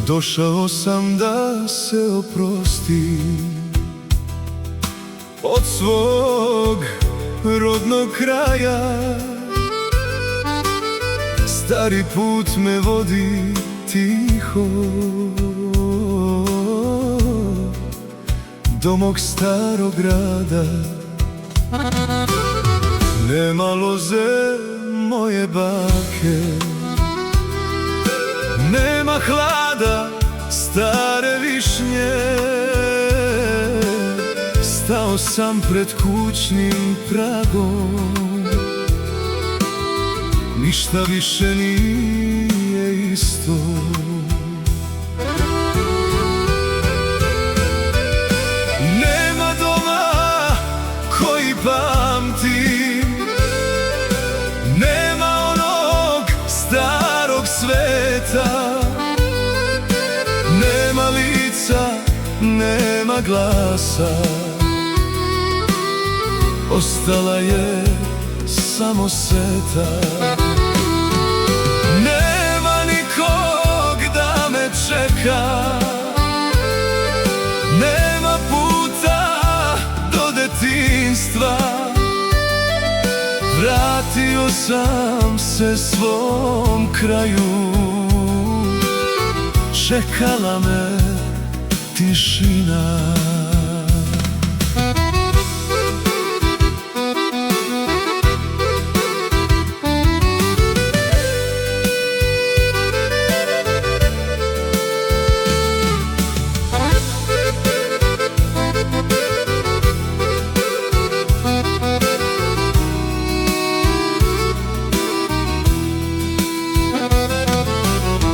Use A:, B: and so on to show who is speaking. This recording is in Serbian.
A: Došao sam da se oprostim od svog rodnog kraja. Stari put me vodi tiho do mog starog grada. Nema loze moje bake, nema hlada stare višnje. Stao sam pred kućnim pragom, ništa više nije isto. Nema doma koji pamtim, nema onog starog sveta. Nema lica, nema glasa, ostala je samo seta. Nema nikog da me čeka, nema puta do detinjstva. Vratio sam se svom kraju, čekala me tišina.